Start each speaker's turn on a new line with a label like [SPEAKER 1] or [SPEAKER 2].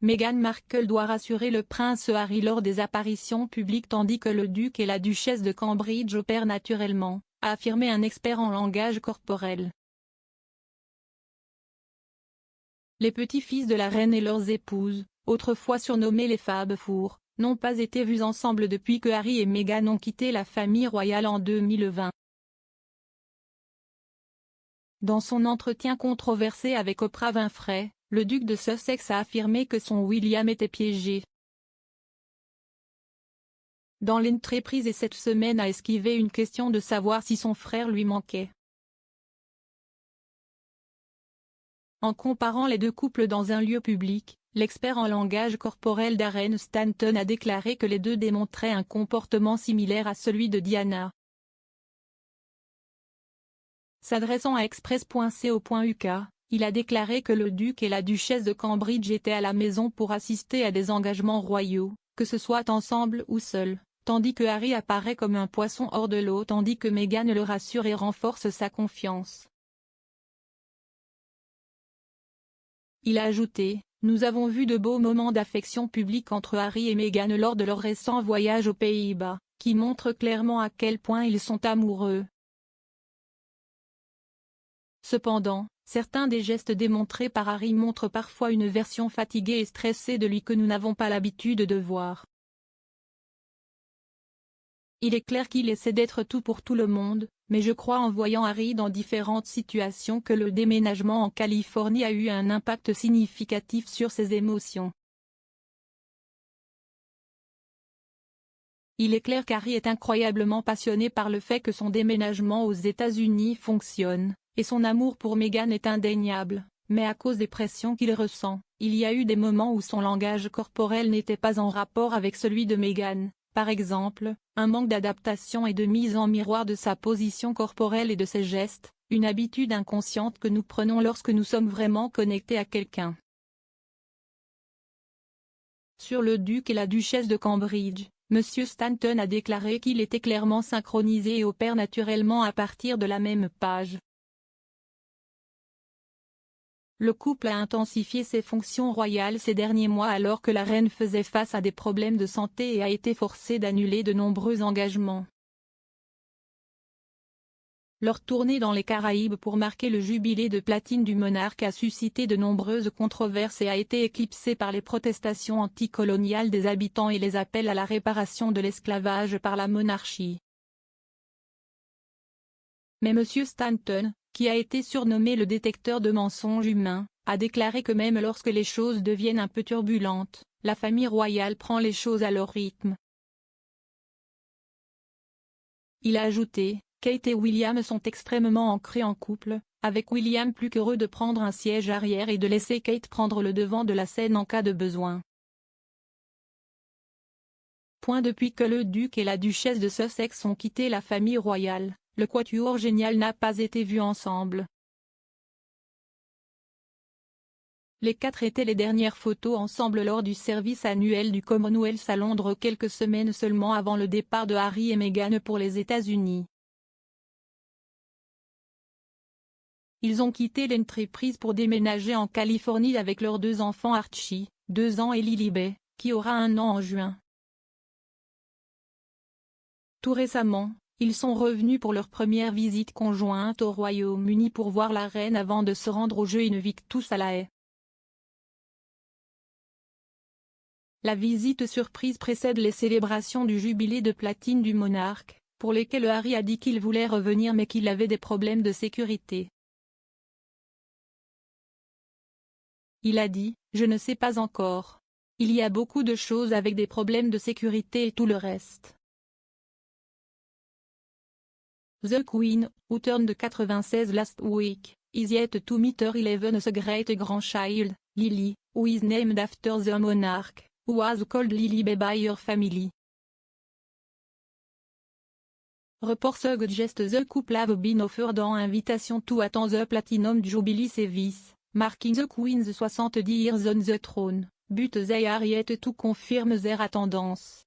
[SPEAKER 1] Meghan Markle doit rassurer le prince Harry lors des apparitions publiques tandis que le duc et la duchesse de Cambridge opèrent naturellement, a affirmé un expert en langage corporel. Les petits-fils de la reine et leurs épouses, autrefois surnommés les Fab Four, n'ont pas été vus ensemble depuis que Harry et Meghan ont quitté la famille royale en 2020. Dans son entretien controversé avec Oprah Winfrey, le duc de Sussex a affirmé que son William était piégé dans l'entreprise et cette semaine a esquivé une question de savoir si son frère lui manquait. En comparant les deux couples dans un lieu public, l'expert en langage corporel Darren Stanton a déclaré que les deux démontraient un comportement similaire à celui de Diana. S'adressant à Express.co.uk, il a déclaré que le duc et la duchesse de Cambridge étaient à la maison pour assister à des engagements royaux, que ce soit ensemble ou seuls, tandis que Harry apparaît comme un poisson hors de l'eau tandis que Meghan le rassure et renforce sa confiance. Il a ajouté, « Nous avons vu de beaux moments d'affection publique entre Harry et Meghan lors de leur récent voyage aux Pays-Bas, qui montrent clairement à quel point ils sont amoureux. » Cependant, certains des gestes démontrés par Harry montrent parfois une version fatiguée et stressée de lui que nous n'avons pas l'habitude de voir. Il est clair qu'il essaie d'être tout pour tout le monde, mais je crois en voyant Harry dans différentes situations que le déménagement en Californie a eu un impact significatif sur ses émotions. Il est clair qu'Harry est incroyablement passionné par le fait que son déménagement aux États-Unis fonctionne, et son amour pour Meghan est indéniable, mais à cause des pressions qu'il ressent, il y a eu des moments où son langage corporel n'était pas en rapport avec celui de Meghan, par exemple, un manque d'adaptation et de mise en miroir de sa position corporelle et de ses gestes, une habitude inconsciente que nous prenons lorsque nous sommes vraiment connectés à quelqu'un. Sur le duc et la duchesse de Cambridge, M. Stanton a déclaré qu'il était clairement synchronisé et opère naturellement à partir de la même page. Le couple a intensifié ses fonctions royales ces derniers mois alors que la reine faisait face à des problèmes de santé et a été forcée d'annuler de nombreux engagements. Leur tournée dans les Caraïbes pour marquer le jubilé de platine du monarque a suscité de nombreuses controverses et a été éclipsée par les protestations anticoloniales des habitants et les appels à la réparation de l'esclavage par la monarchie. Mais M. Stanton, qui a été surnommé le détecteur de mensonges humains, a déclaré que même lorsque les choses deviennent un peu turbulentes, la famille royale prend les choses à leur rythme. Il a ajouté, « Kate et William sont extrêmement ancrés en couple, avec William plus qu'heureux de prendre un siège arrière et de laisser Kate prendre le devant de la scène en cas de besoin. » Depuis que le duc et la duchesse de Sussex ont quitté la famille royale, le quatuor génial n'a pas été vu ensemble. Les quatre étaient les dernières photos ensemble lors du service annuel du Commonwealth à Londres quelques semaines seulement avant le départ de Harry et Meghan pour les États-Unis. Ils ont quitté l'entreprise pour déménager en Californie avec leurs deux enfants Archie, 2 ans et Lilibet, qui aura 1 an en juin. Tout récemment, ils sont revenus pour leur première visite conjointe au Royaume-Uni pour voir la reine avant de se rendre aux Jeux Invictus à La Haye. La visite surprise précède les célébrations du jubilé de platine du monarque, pour lesquelles Harry a dit qu'il voulait revenir mais qu'il avait des problèmes de sécurité. Il a dit, « Je ne sais pas encore. Il y a beaucoup de choses avec des problèmes de sécurité et tout le reste. » The Queen, who turned 96 last week, is yet to meet her 11th great-grandchild, Lily, who is named after the monarch, who was called Lilibet by her family. Report suggest the couple have been offered an invitation to attend the Platinum Jubilee service, marking the Queen's 70 years on the throne, but they are yet to confirm their attendance.